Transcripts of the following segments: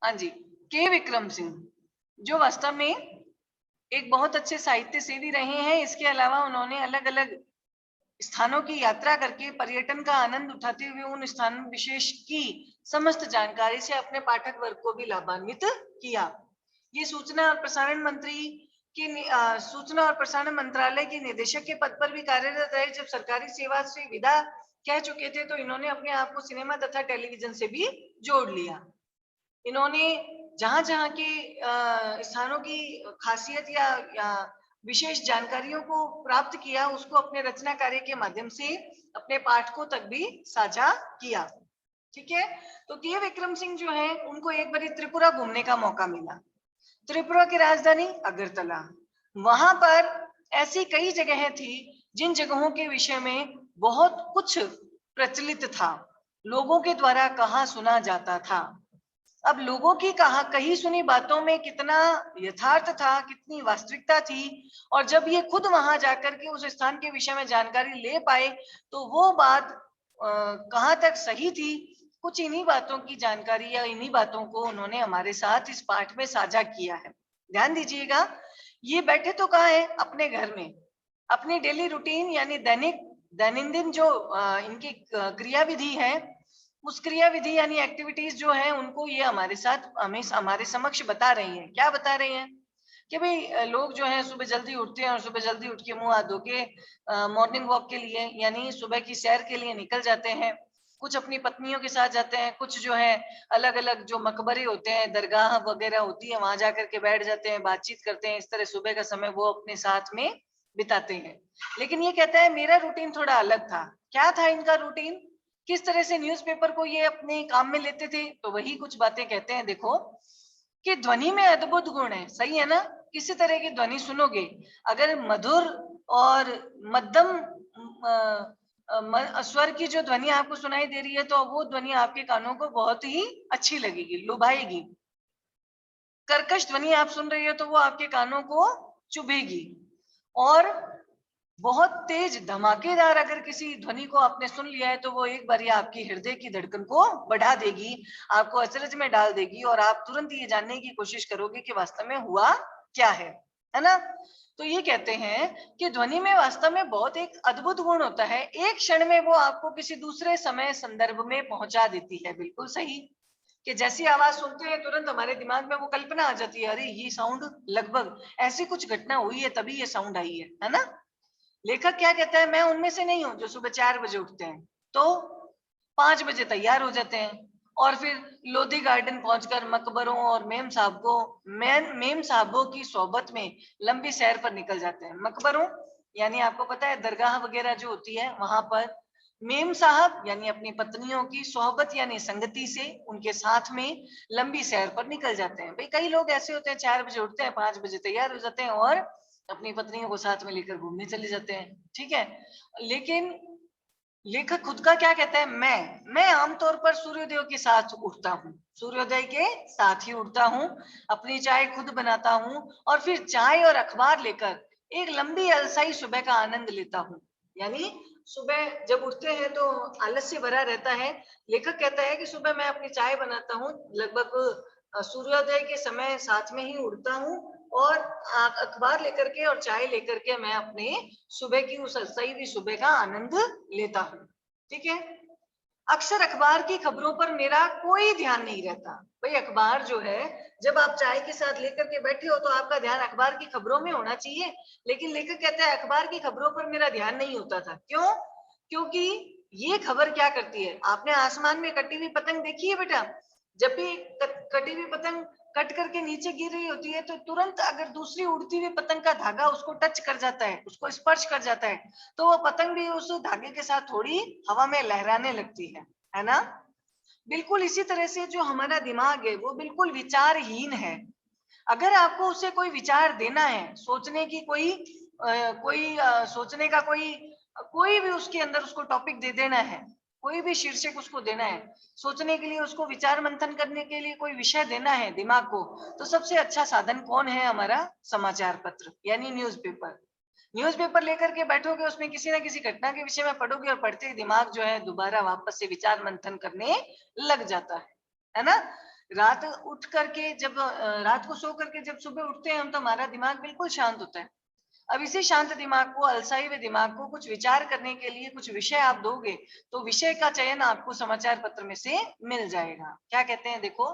हाँ जी, के विक्रम सिंह, जो वास्तव में एक बहुत अच्छे साहित्य सेवी रहे हैं। इसके अलावा उन्होंने अलग-अलग स्थानों की यात्रा करके पर्यटन का आनंद उठाते हुए उन स्थान विशेष की समस्त जानकारी से अपने पाठक वर्ग को भी लाभान्वित किया। ये सूचना और प्रसारण मंत्रालय के निदेशक के पद पर भी कार्यरत रहे। जब सरकारी सेवा से विदा कह चुके थे तो इन्होंने अपने आप को सिनेमा तथा टेलीविजन से भी जोड़ लिया। इन्होंने जहाँ-जहाँ के स्थानों की खासियत या विशेष जानकारियों को प्राप्त किया, उसको अपने रचना कार्य के माध्यम से अपने पाठकों तक भी साझा किया। ठीक है? तो के विक्रम सिंह जो हैं, उनको एक बारी त्रिपुरा घूमने का मौका मिला। त्रिपुरा की राजधानी अगरतला। वहां पर ऐसी कई जगहें थी जिन जगहों के विषय में बहुत कुछ प्रचलित था, लोगों के द्वारा कहा सुना जाता था। अब लोगों की कहा कही सुनी बातों में कितना यथार्थ था, कितनी वास्तविकता थी, और जब ये खुद वहां जाकर के उस स्थान के विषय में जानकारी ले पाए तो वो बात कहाँ तक सही थी, कुछ इन्हीं बातों की जानकारी या इन्हीं बातों को उन्होंने हमारे साथ इस पाठ में साझा किया है। ध्यान दीजिएगा, ये बैठे तो कहाँ है? अपने घर में। अपनी डेली रूटीन यानी दैनंदिन जो इनकी क्रिया विधि है, उस क्रिया विधि यानी एक्टिविटीज जो है उनको ये हमारे समक्ष बता रही हैं। क्या बता रही हैं? कि भाई लोग जो हैं सुबह जल्दी उठते हैं और सुबह जल्दी उठ के मुंह हाथ धो के मॉर्निंग वॉक के लिए यानी सुबह की सैर के लिए निकल जाते हैं। कुछ अपनी पत्नियों के साथ जाते हैं, कुछ जो है अलग अलग जो मकबरे होते हैं, दरगाह वगैरह होती है, वहां जाकर के बैठ जाते हैं, बातचीत करते हैं। इस तरह सुबह का समय वो अपने साथ में बिताते हैं। लेकिन ये कहता है मेरा रूटीन थोड़ा अलग था। क्या था इनका रूटीन? किस तरह से न्यूज़पेपर को ये अपने काम में लेते थे? तो वही कुछ बातें कहते हैं। देखो कि ध्वनि में अद्भुत गुण है, सही है ना? किसी तरह की ध्वनि सुनोगे, अगर मधुर और मध्यम स्वर की जो ध्वनि आपको सुनाई दे रही है तो वो ध्वनि आपके कानों को बहुत ही अच्छी लगेगी, लुभाएगी। कर्कश ध्वनि आप सुन रही हो तो वो आपके कानों को चुभेगी। और बहुत तेज धमाकेदार अगर किसी ध्वनि को आपने सुन लिया है तो वो एक बार आपकी हृदय की धड़कन को बढ़ा देगी, आपको अचरज में डाल देगी और आप तुरंत ये जानने की कोशिश करोगे कि वास्तव में हुआ क्या है ना? तो ये कहते हैं कि ध्वनि में वास्तव में बहुत एक अद्भुत गुण होता है, एक क्षण में वो आपको किसी दूसरे समय संदर्भ में पहुंचा देती है। बिल्कुल सही कि जैसी आवाज सुनते हैं तुरंत हमारे दिमाग में वो कल्पना आ जाती है, अरे ये साउंड लगभग ऐसी कुछ घटना हुई है तभी ये साउंड आई है ना? लेखक क्या कहता है, मैं उनमें से नहीं हूं जो सुबह 4 बजे उठते हैं, तो 5 बजे तैयार हो जाते हैं और फिर लोधी गार्डन पहुंचकर मकबरों और मेम साहबों की सोहबत में लंबी सैर पर निकल जाते हैं। मकबरों यानी आपको पता है दरगाह वगैरह जो होती है वहां पर, मेम साहब यानी अपनी पत्नियों की सोहबत यानी संगति से उनके साथ में लंबी सैर पर निकल जाते हैं। भाई कई लोग ऐसे होते हैं 4 बजे उठते हैं, 5 बजे तैयार हो जाते हैं और अपनी पत्नियों को साथ में लेकर घूमने चले जाते हैं। ठीक है? लेकिन लेखक खुद का क्या कहता है, मैं आमतौर पर सूर्योदय के साथ उठता हूँ, सूर्योदय के साथ ही उठता हूँ, अपनी चाय खुद बनाता हूँ और फिर चाय और अखबार लेकर एक लंबी अलसाई सुबह का आनंद लेता हूँ। यानी सुबह जब उठते हैं तो आलस्य भरा रहता है। लेखक कहता है कि सुबह मैं अपनी चाय बनाता हूँ, लगभग सूर्योदय के समय साथ में ही उठता हूँ और अखबार लेकर के और चाय लेकर के मैं अपने सुबह की उस अलसाई हुई सुबह का आनंद लेता हूँ। ठीक है? अक्सर अखबार की खबरों पर मेरा कोई ध्यान नहीं रहता। भाई अखबार जो है, जब आप चाय के साथ लेकर के बैठे हो तो आपका ध्यान अखबार की खबरों में होना चाहिए। लेकिन लेखक कहता है अखबार की खबरों पर मेरा ध्यान नहीं होता था। क्यों? क्योंकि ये खबर क्या करती है, आपने आसमान में कटी हुई पतंग देखी है बेटा? जब भी कटी हुई पतंग कट करके नीचे गिर रही होती है तो तुरंत अगर दूसरी उड़ती हुई पतंग का धागा उसको टच कर जाता है, उसको स्पर्श कर जाता है, तो वो पतंग भी उस धागे के साथ थोड़ी हवा में लहराने लगती है ना? बिल्कुल इसी तरह से जो हमारा दिमाग है वो बिल्कुल विचारहीन है। अगर आपको उसे कोई विचार देना है, सोचने की सोचने का कोई भी उसके अंदर उसको टॉपिक दे देना है, कोई भी शीर्षक उसको देना है, सोचने के लिए उसको विचार मंथन करने के लिए कोई विषय देना है दिमाग को, तो सबसे अच्छा साधन कौन है? हमारा समाचार पत्र यानी न्यूज़पेपर। न्यूज़पेपर लेकर के बैठोगे, उसमें किसी ना किसी घटना के विषय में पढ़ोगे और पढ़ते ही दिमाग जो है दोबारा वापस से विचार मंथन करने लग जाता है ना? रात उठ करके जब रात को सो करके जब सुबह उठते हैं हम, तो हमारा दिमाग बिल्कुल शांत होता है। अब इसी शांत दिमाग को, अलसाए हुए दिमाग को कुछ विचार करने के लिए कुछ विषय आप दोगे, तो विषय का चयन आपको समाचार पत्र में से मिल जाएगा। क्या कहते हैं देखो,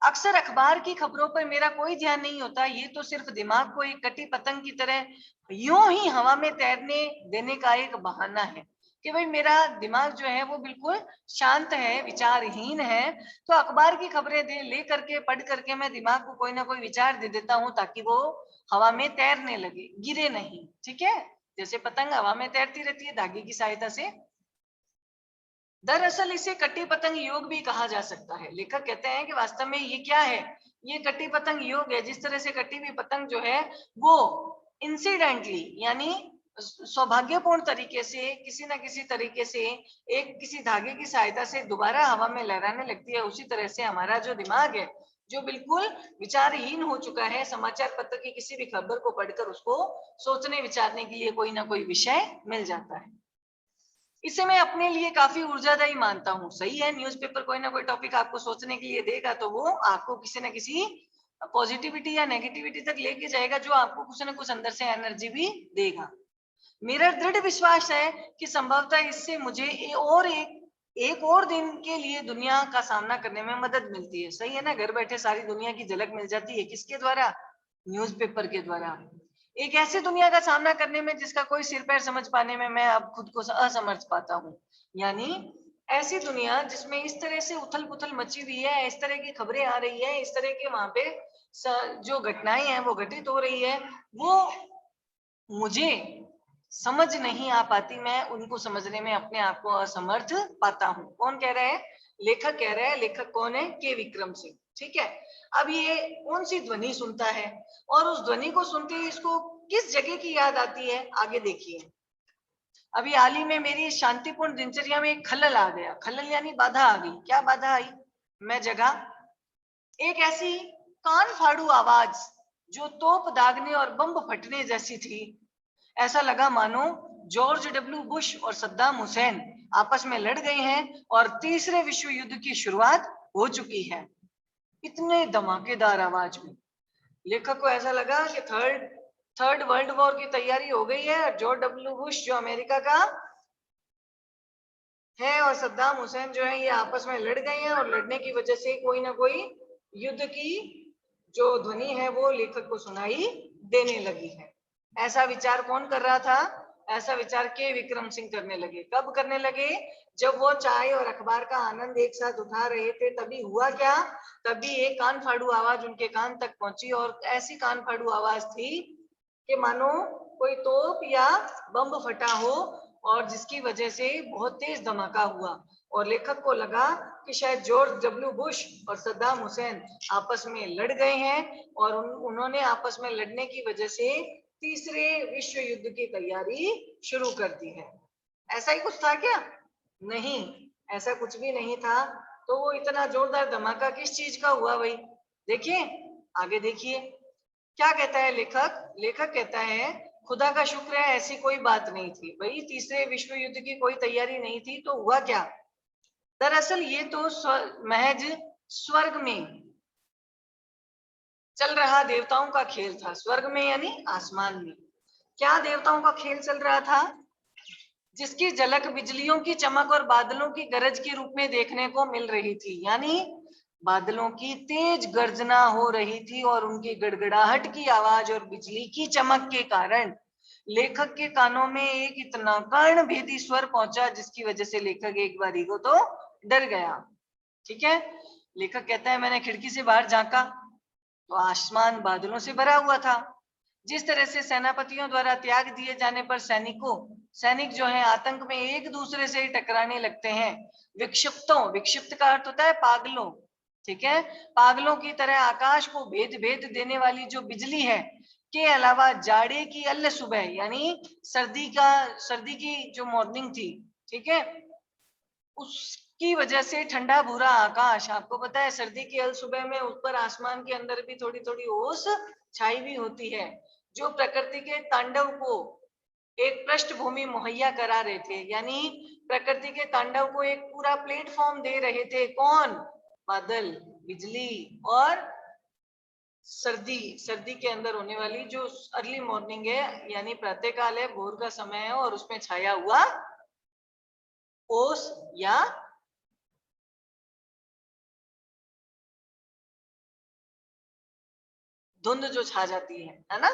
अक्सर अखबार की खबरों पर मेरा कोई ध्यान नहीं होता, ये तो सिर्फ दिमाग को एक कटी पतंग की तरह यूं ही हवा में तैरने देने का एक बहाना है कि भाई मेरा दिमाग जो है वो बिल्कुल शांत है, विचारहीन है, तो अखबार की खबरें दे ले करके पढ़ करके मैं दिमाग को कोई ना कोई विचार दे देता हूं, ताकि वो हवा में तैरने लगे, गिरे नहीं। ठीक है, जैसे पतंग हवा में तैरती रहती है धागे की सहायता से। दरअसल इसे कटी पतंग योग भी कहा जा सकता है। लेखक कहते हैं कि वास्तव में ये क्या है, ये कटी पतंग योग है। जिस तरह से कटी हुई पतंग जो है वो इंसिडेंटली यानी सौभाग्यपूर्ण तरीके से किसी ना किसी तरीके से एक किसी धागे की सहायता से दोबारा हवा में लहराने लगती है, उसी तरह से हमारा जो दिमाग है जो बिल्कुल विचारहीन हो चुका है, समाचार पत्र की किसी भी खबर को पढ़कर उसको सोचने विचारने के लिए कोई ना कोई विषय मिल जाता है। इसे मैं अपने लिए काफी ऊर्जादायी मानता हूँ। सही है, न्यूज़पेपर कोई ना कोई टॉपिक आपको सोचने के लिए देगा, तो वो आपको किसी ना किसी पॉजिटिविटी या नेगेटिविटी तक लेके जाएगा, जो आपको कुछ ना कुछ अंदर से एनर्जी भी देगा। मेरा दृढ़ विश्वास है कि संभवतः इससे मुझे एक और दिन के लिए दुनिया का सामना करने में मदद मिलती है। सही है ना, घर बैठे सारी दुनिया की झलक मिल जाती है, किसके द्वारा? न्यूज़पेपर के द्वारा। एक ऐसी दुनिया का सामना करने में जिसका कोई सिर पैर समझ पाने में मैं अब खुद को असमर्थ पाता हूँ। यानी ऐसी दुनिया जिसमें इस तरह से उथल पुथल मची हुई है, इस तरह की खबरें आ रही है, इस तरह के वहां पे जो घटनाएं हैं वो घटित हो रही है, वो मुझे समझ नहीं आ पाती। मैं उनको समझने में अपने आप को असमर्थ पाता हूँ। कौन कह रहा है? लेखक कह रहा है। लेखक कौन है? के विक्रम सिंह। ठीक है, अब ये कौन सी ध्वनि सुनता है और उस ध्वनि को सुनते ही इसको किस जगह की याद आती है, आगे देखिए। अभी हाल ही में मेरी शांतिपूर्ण दिनचर्या में एक खलल आ गया। खलल यानी बाधा आ गई। क्या बाधा आई? मैं जगा, एक ऐसी कान फाड़ू आवाज जो तोप दागने और बम फटने जैसी थी। ऐसा लगा मानो जॉर्ज डब्ल्यू बुश और सद्दाम हुसैन आपस में लड़ गए हैं और तीसरे विश्व युद्ध की शुरुआत हो चुकी है। इतने धमाकेदार आवाज में लेखक को ऐसा लगा कि थर्ड थर्ड वर्ल्ड वॉर की तैयारी हो गई है, और जॉर्ज डब्ल्यू बुश जो अमेरिका का है और सद्दाम हुसैन जो है ये आपस में लड़ गए हैं, और लड़ने की वजह से कोई ना कोई युद्ध की जो ध्वनि है वो लेखक को सुनाई देने लगी है। ऐसा विचार कौन कर रहा था? ऐसा विचार के विक्रम सिंह करने लगे। कब करने लगे? जब वो चाय और अखबार का आनंद एक साथ उठा रहे थे। तभी हुआ क्या? तभी एक कान फाड़ू आवाज उनके कान तक पहुंची, और ऐसी कान फाड़ू आवाज थी कि मानो कोई तोप या बम फटा हो, और जिसकी वजह से बहुत तेज धमाका हुआ। और लेखक को लगा कि शायद जॉर्ज डब्ल्यू बुश और सद्दाम हुसैन आपस में लड़ गए हैं, और उन्होंने आपस में लड़ने की वजह से तीसरे विश्व युद्ध की तैयारी शुरू कर दी है। ऐसा ही कुछ था क्या? नहीं, ऐसा कुछ भी नहीं था। तो वो इतना जोरदार धमाका किस चीज का हुआ भाई? देखिए, आगे देखिए क्या कहता है लेखक। लेखक कहता है, खुदा का शुक्र है ऐसी कोई बात नहीं थी भाई, तीसरे विश्व युद्ध की कोई तैयारी नहीं थी। तो हुआ क्या? दरअसल ये तो महज स्वर्ग में चल रहा देवताओं का खेल था। स्वर्ग में यानी आसमान में क्या देवताओं का खेल चल रहा था, जिसकी झलक बिजलियों की चमक और बादलों की गरज के रूप में देखने को मिल रही थी। यानी बादलों की तेज गर्जना हो रही थी, और उनकी गड़गड़ाहट की आवाज और बिजली की चमक के कारण लेखक के कानों में एक इतना कर्ण भेदी स्वर पहुंचा, जिसकी वजह से लेखक एक बारी को तो डर गया। ठीक है, लेखक कहता है, मैंने खिड़की से बाहर झांका तो आसमान बादलों से भरा हुआ था। जिस तरह से सेनापतियों द्वारा त्याग दिए जाने पर सैनिक जो है आतंक में एक दूसरे से टकराने लगते हैं। विक्षिप्त का अर्थ होता है पागलों। ठीक है, पागलों की तरह आकाश को भेद भेद देने वाली जो बिजली है के अलावा जाड़े की अल्ल सुबह यानी सर्दी की जो मॉर्निंग थी, ठीक है, उसकी वजह से ठंडा भूरा आकाश। आपको पता है सर्दी की अल सुबह में ऊपर आसमान के अंदर भी थोड़ी थोड़ी ओस छाई हुई होती है, जो प्रकृति के तांडव को एक पृष्ठभूमि मुहैया करा रहे थे। यानी प्रकृति के तांडव को एक पूरा प्लेटफॉर्म दे रहे थे। कौन? बादल, बिजली और सर्दी के अंदर होने वाली जो अर्ली मॉर्निंग है, यानी प्रातःकाल है, भोर का समय है, और उसमें छाया हुआ ओस या धुंध जो छा जाती है ना।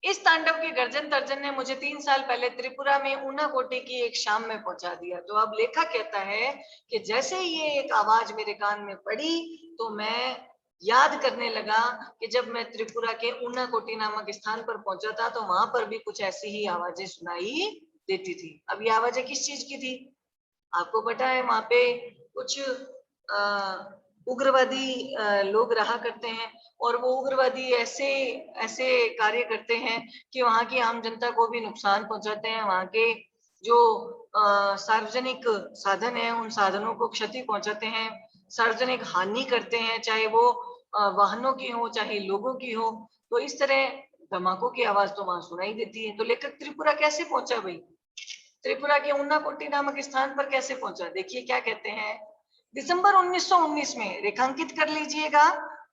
इस तांडव के गर्जन तर्जन ने मुझे 3 साल पहले त्रिपुरा में ऊनाकोटी की एक शाम में पहुंचा दिया। तो अब लेखक कहता है कि जैसे ही ये एक आवाज मेरे कान में पड़ी तो मैं याद करने लगा कि जब मैं त्रिपुरा के ऊनाकोटी नामक स्थान पर पहुंचा था तो वहां पर भी कुछ ऐसी ही आवाजें सुनाई देती थी। अब ये आवाजें किस चीज की थी? आपको पता है वहां पे कुछ उग्रवादी लोग रहा करते हैं, और वो उग्रवादी ऐसे ऐसे कार्य करते हैं कि वहां की आम जनता को भी नुकसान पहुंचाते हैं। वहां के जो सार्वजनिक साधन है उन साधनों को क्षति पहुंचाते हैं, सार्वजनिक हानि करते हैं, चाहे वो वाहनों की हो चाहे लोगों की हो। तो इस तरह धमाकों की आवाज तो वहां सुनाई देती है। तो लेखक त्रिपुरा कैसे पहुंचा भाई? त्रिपुरा के ऊनाकोटी नामक स्थान पर कैसे पहुंचा? देखिए क्या कहते हैं। दिसंबर 1919 में रेखांकित कर लीजिएगा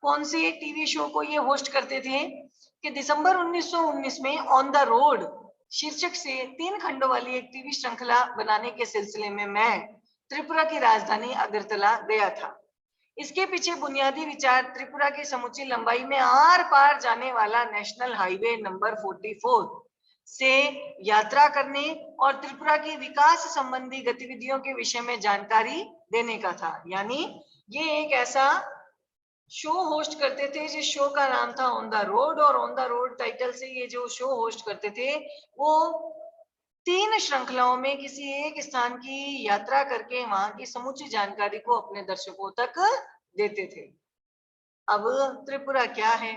कौन से टीवी शो को ये होस्ट करते थे कि दिसंबर 1919 में ऑन द रोड शीर्षक से 3 खंडों वाली एक टीवी श्रृंखला बनाने के सिलसिले में मैं त्रिपुरा की राजधानी अगरतला गया था। इसके पीछे बुनियादी विचार त्रिपुरा की समूची लंबाई में आर पार जाने वाला नेशनल हाईवे नंबर 44 से यात्रा करने और त्रिपुरा की विकास संबंधी गतिविधियों के विषय में जानकारी देने का था। यानी ये एक ऐसा शो होस्ट करते थे जिस शो का नाम था ऑन द रोड, और ऑन द रोड टाइटल से ये जो शो होस्ट करते थे वो 3 श्रृंखलाओं में किसी एक स्थान की यात्रा करके वहां की समूची जानकारी को अपने दर्शकों तक देते थे। अब त्रिपुरा क्या है,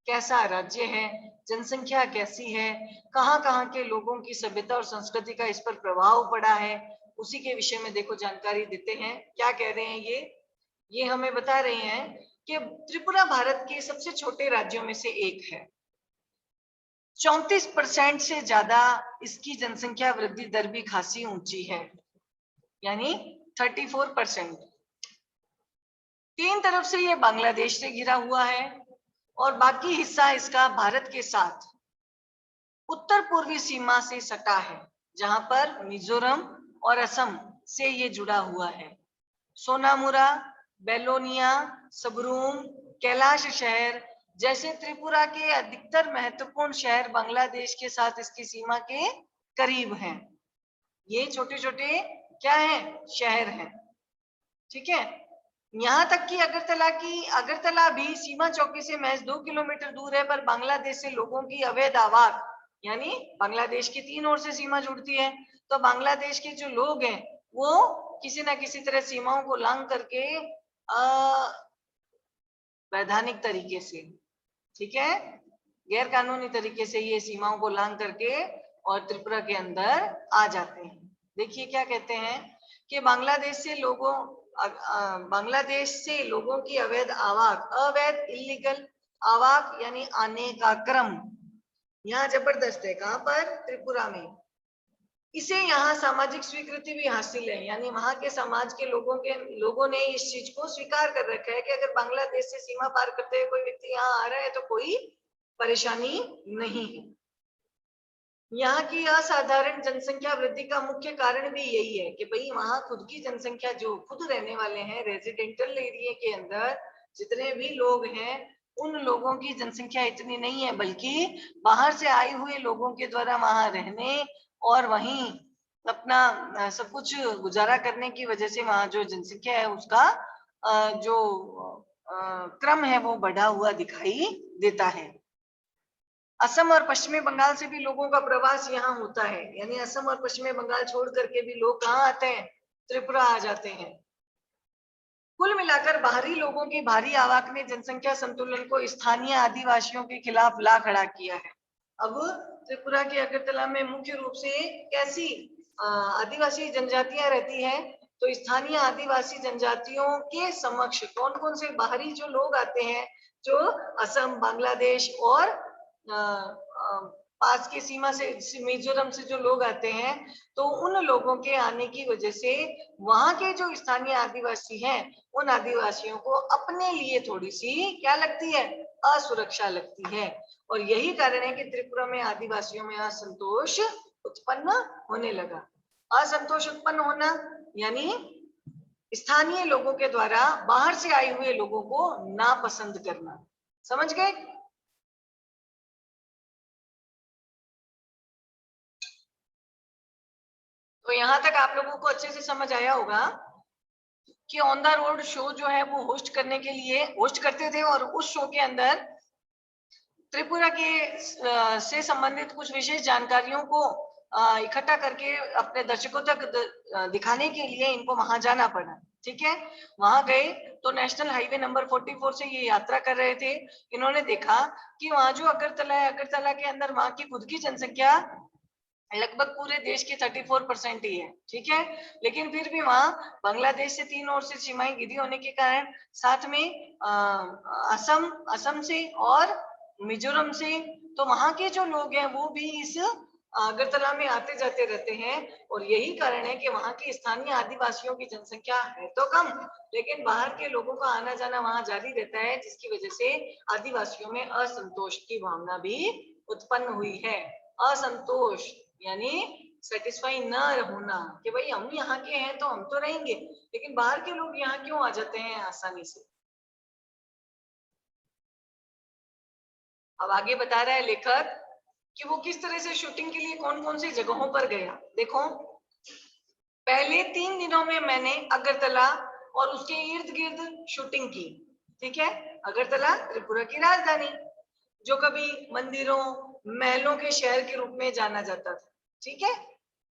कैसा राज्य है, जनसंख्या कैसी है, कहाँ-कहाँ के लोगों की सभ्यता और संस्कृति का इस पर प्रभाव पड़ा है, उसी के विषय में देखो जानकारी देते हैं। क्या कह रहे हैं ये हमें बता रहे हैं कि त्रिपुरा भारत के सबसे छोटे राज्यों में से एक है। 34% से ज्यादा इसकी जनसंख्या वृद्धि दर भी खासी ऊंची है, यानी 34%। 3 तरफ से ये बांग्लादेश से घिरा हुआ है और बाकी हिस्सा इसका भारत के साथ उत्तर पूर्वी सीमा से सटा है, जहां पर मिजोरम और असम से ये जुड़ा हुआ है। सोनामुरा, बेलोनिया, सबरूम, कैलाश शहर जैसे त्रिपुरा के अधिकतर महत्वपूर्ण शहर बांग्लादेश के साथ इसकी सीमा के करीब हैं। ये छोटे छोटे क्या हैं? शहर हैं। ठीक है। यहाँ तक कि अगरतला भी सीमा चौकी से महज 2 किलोमीटर दूर है, पर बांग्लादेश से लोगों की अवैध आवाक, यानी बांग्लादेश की 3 ओर से सीमा जुड़ती है, तो बांग्लादेश के जो लोग हैं वो किसी ना किसी तरह सीमाओं को लांघ करके वैधानिक तरीके से, ठीक है, गैर कानूनी तरीके से ये सीमाओं को लांघ करके और त्रिपुरा के अंदर आ जाते हैं। देखिए क्या कहते हैं कि बांग्लादेश से लोगों की अवैध आवाक, अवैध इलीगल आवाक यानी आने का क्रम यहाँ जबरदस्त है। कहाँ पर? त्रिपुरा में। इसे यहाँ सामाजिक स्वीकृति भी हासिल है, यानी वहां के समाज के लोगों ने इस चीज को स्वीकार कर रखा है कि अगर बांग्लादेश से सीमा पार करते हुए कोई व्यक्ति यहाँ आ रहा है तो कोई परेशानी नहीं है। यहाँ की असाधारण जनसंख्या वृद्धि का मुख्य कारण भी यही है कि भाई वहां खुद की जनसंख्या, जो खुद रहने वाले हैं रेजिडेंटल एरिया के अंदर जितने भी लोग हैं, उन लोगों की जनसंख्या इतनी नहीं है, बल्कि बाहर से आए हुए लोगों के द्वारा वहां रहने और वहीं अपना सब कुछ गुजारा करने की वजह से वहां जो जनसंख्या है उसका जो क्रम है वो बढ़ा हुआ दिखाई देता है। असम और पश्चिमी बंगाल से भी लोगों का प्रवास यहाँ होता है, यानी असम और पश्चिमी बंगाल छोड़ करके भी लोग कहाँ आते हैं? त्रिपुरा आ जाते हैं। कुल मिलाकर बाहरी लोगों की भारी आवाक ने जनसंख्या संतुलन को स्थानीय आदिवासियों के खिलाफ ला खड़ा किया है। अब त्रिपुरा के अगरतला में मुख्य रूप से कैसी आदिवासी जनजातियां रहती हैं? तो स्थानीय आदिवासी जनजातियों के समक्ष कौन कौन से बाहरी जो लोग आते हैं, जो असम, बांग्लादेश और पास की सीमा से, मिजोरम से जो लोग आते हैं, तो उन लोगों के आने की वजह से वहां के जो स्थानीय आदिवासी हैं, उन आदिवासियों को अपने लिए थोड़ी सी क्या लगती है, असुरक्षा लगती है। और यही कारण है कि त्रिपुरा में आदिवासियों में असंतोष उत्पन्न होने लगा। असंतोष उत्पन्न होना यानी स्थानीय लोगों के द्वारा बाहर से आए हुए लोगों को नापसंद करना। समझ गए? तो यहां तक आप लोगों को अच्छे से समझ आया होगा कि ऑन द रोड शो जो है वो होस्ट करने के लिए होस्ट करते थे, और उस शो के अंदर त्रिपुरा के से संबंधित कुछ विशेष जानकारियों को इकट्ठा करके अपने दर्शकों तक दिखाने के लिए इनको वहां जाना पड़ा। ठीक है, वहां गए तो नेशनल हाईवे नंबर 44 से ये यात्रा कर रहे थे। इन्होंने देखा कि वहां जो अगरतला है, अगरतला के अंदर वहां की खुद की जनसंख्या लगभग पूरे देश की 34% ही है। ठीक है, लेकिन फिर भी वहां बांग्लादेश से 3 ओर से सीमाएं घिरी होने के कारण, साथ में असम से और मिजोरम से, तो वहां के जो लोग हैं वो भी इस अगरतला में आते जाते रहते हैं। और यही कारण है कि वहां के स्थानीय आदिवासियों की जनसंख्या है तो कम, लेकिन बाहर के लोगों का आना जाना वहां जारी रहता है, जिसकी वजह से आदिवासियों में असंतोष की भावना भी उत्पन्न हुई है। असंतोष यानी सेटिस्फाई न होना कि भाई हम यहाँ के हैं तो हम तो रहेंगे, लेकिन बाहर के लोग यहाँ क्यों आ जाते हैं आसानी से। अब आगे बता रहा है लेखक कि वो किस तरह से शूटिंग के लिए कौन कौन सी जगहों पर गया। देखो, पहले 3 दिनों में मैंने अगरतला और उसके इर्द गिर्द शूटिंग की। ठीक है, अगरतला त्रिपुरा की राजधानी, जो कभी मंदिरों महलों के शहर के रूप में जाना जाता था। ठीक है,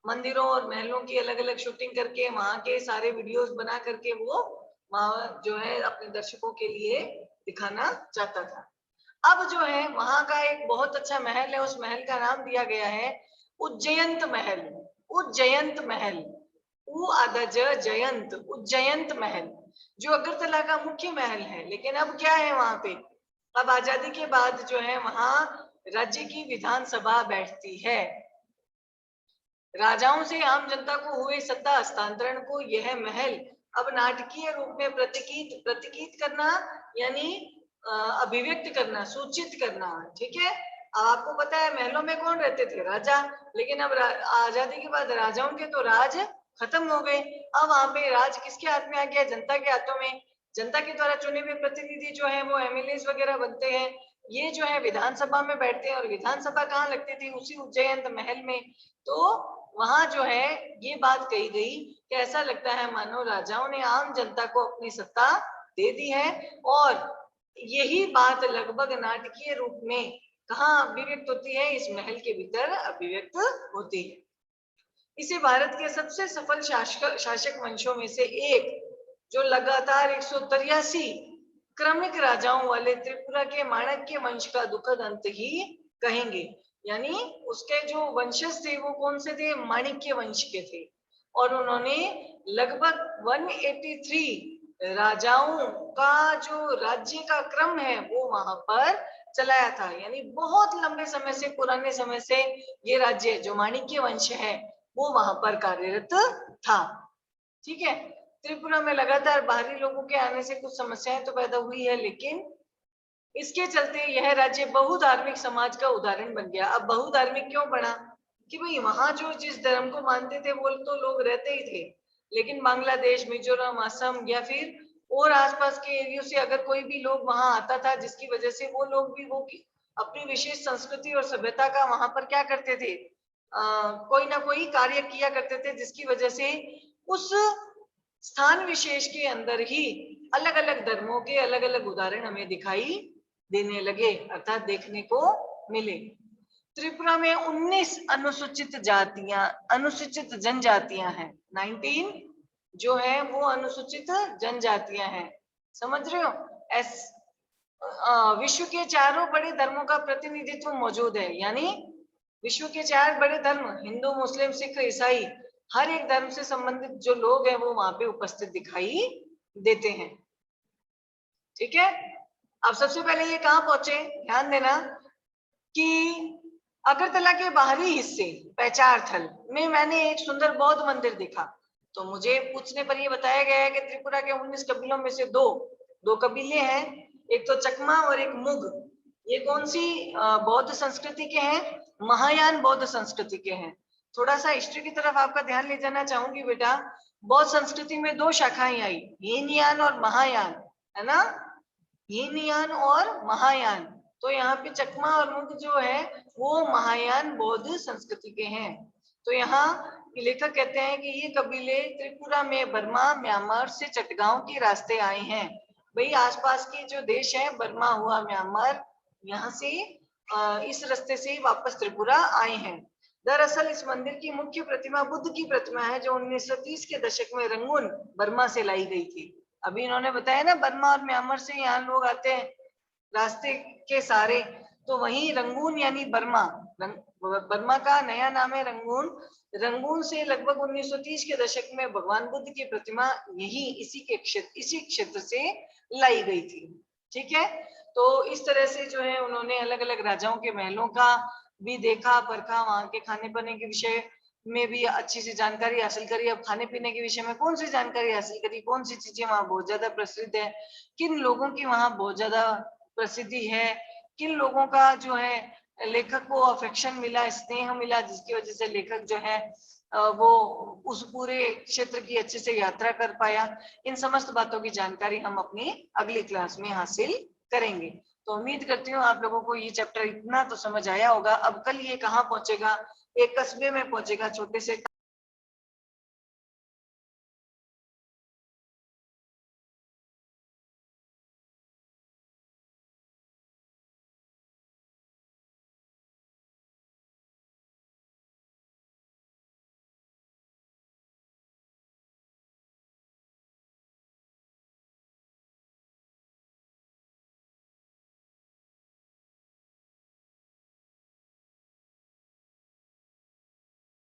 मंदिरों और महलों की अलग अलग शूटिंग करके वहां के सारे वीडियोस बना करके वो वहां जो है अपने दर्शकों के लिए दिखाना चाहता था। अब जो है वहां का एक बहुत अच्छा महल है, उस महल का नाम दिया गया है उज्जयंत महल। उज्जयंत महल, उ आधा ज जयंत, उज्जयंत महल, जो अगरतला का मुख्य महल है। लेकिन अब क्या है वहां पे, अब आजादी के बाद जो है वहां राज्य की विधानसभा बैठती है। राजाओं से आम जनता को हुए सत्ता हस्तांतरण को यह महल अब नाटकीय रूप में प्रतीकित करना, यानी अभिव्यक्त करना, सूचित करना। ठीक है, आपको पता है महलों में कौन रहते थे, राजा। लेकिन अब आजादी के बाद राजाओं के तो राज खत्म हो गए। अब वहां पे राज किसके हाथ में आ गया, जनता के हाथों में। जनता के द्वारा चुने हुए प्रतिनिधि जो है वो एमएलए वगैरह बनते हैं, ये जो है विधानसभा में बैठते हैं। और विधानसभा कहाँ लगती थी, उसी उज्जैन महल में। तो वहां जो है ये बात कही गई कि ऐसा लगता है मानो राजाओं ने आम जनता को अपनी सत्ता दे दी है। और यही बात लगभग नाटकीय रूप में कहाँ अभिव्यक्त होती है, इस महल के भीतर अभिव्यक्त होती है। इसे भारत के सबसे सफल शासक वंशों में से एक, जो लगातार 183 क्रमिक राजाओं वाले त्रिपुरा के माणक्य वंश का दुखद अंत ही कहेंगे। यानी उसके जो वंशज थे वो कौन से थे, माणिक्य वंश के थे। और उन्होंने लगभग 183 राजाओं का जो राज्य का क्रम है वो वहां पर चलाया था। यानी बहुत लंबे समय से, पुराने समय से ये राज्य जो माणिक्य वंश है वो वहां पर कार्यरत था। ठीक है, त्रिपुरा में लगातार बाहरी लोगों के आने से कुछ समस्याएं तो पैदा हुई है, लेकिन इसके चलते यह राज्य बहुधार्मिक समाज का उदाहरण बन गया। अब बहुधार्मिक क्यों बना, कि भाई वहां जो जिस धर्म को मानते थे वो तो लोग रहते ही थे, लेकिन बांग्लादेश, मिजोरम, असम या फिर और आसपास के एरियो से अगर कोई भी लोग वहां आता था, जिसकी वजह से वो लोग भी वो अपनी विशेष संस्कृति और सभ्यता का वहां पर क्या करते थे, कोई ना कोई कार्य किया करते थे, जिसकी वजह से उस स्थान विशेष के अंदर ही अलग अलग धर्मों के अलग अलग उदाहरण हमें दिखाई देने लगे, अर्थात देखने को मिले। त्रिपुरा में 19 अनुसूचित जातियां, अनुसूचित जनजातियां हैं। 19 जो है वो अनुसूचित जनजातियां हैं। समझ रहे हो? विश्व के चारों बड़े धर्मों का प्रतिनिधित्व मौजूद है। यानी विश्व के 4 बड़े धर्म, हिंदू, मुस्लिम, सिख, ईसाई, हर एक धर्म से संबंधित जो लोग हैं वो वहां पे उपस्थित दिखाई देते हैं। ठीक है, अब सबसे पहले ये कहां पहुंचे, ध्यान देना कि अगरतला के बाहरी हिस्से पैचार थल में मैंने एक सुंदर बौद्ध मंदिर देखा। तो मुझे पूछने पर यह बताया गया है कि त्रिपुरा के 19 कबीलों में से दो कबीले हैं, एक तो चकमा और एक मुग। ये कौन सी बौद्ध संस्कृति के हैं? महायान बौद्ध संस्कृति के हैं। थोड़ा सा हिस्ट्री की तरफ आपका ध्यान ले जाना चाहूंगी बेटा। बौद्ध संस्कृति में दो शाखाएं आई, हीनयान और महायान, है ना, हीनयान और महायान। तो यहाँ पे चकमा और मुग जो है वो महायान बौद्ध संस्कृति के हैं। तो यहाँ लेखक कहते हैं कि ये कबीले त्रिपुरा में बर्मा म्यांमार से चटगांव के रास्ते आए हैं। भाई आसपास के जो देश है, बर्मा हुआ, म्यांमार, यहाँ से इस रास्ते से वापस त्रिपुरा आए हैं। दरअसल इस मंदिर की मुख्य प्रतिमा बुद्ध की प्रतिमा है, जो 1930 के दशक में रंगून बर्मा से लाई गई थी। अभी इन्होंने बताया ना, बर्मा और म्यांमार से यहाँ लोग आते हैं रास्ते के सारे, तो वही रंगून यानी बर्मा, बर्मा का नया नाम है रंगून। रंगून से लगभग 1930 के दशक में भगवान बुद्ध की प्रतिमा यही इसी क्षेत्र से लाई गई थी। ठीक है, तो इस तरह से जो है उन्होंने अलग अलग राजाओं के महलों का भी देखा परखा, वहां के खाने पीने के विषय में भी अच्छी सी जानकारी हासिल करी। अब खाने पीने के विषय में कौन सी जानकारी हासिल करी, कौन सी चीजें वहां बहुत ज्यादा प्रसिद्ध है, किन लोगों की वहां बहुत ज्यादा प्रसिद्धि है, किन लोगों का जो है लेखक को अफेक्शन मिला, स्नेह मिला, जिसकी वजह से लेखक जो है वो उस पूरे क्षेत्र की अच्छे से यात्रा कर पाया। इन समस्त बातों की जानकारी हम अपनी अगली क्लास में हासिल करेंगे। तो उम्मीद करती हूँ आप लोगों को ये चैप्टर इतना तो समझ आया होगा। अब कल ये कहाँ पहुंचेगा, एक कस्बे में पहुंचेगा, छोटे से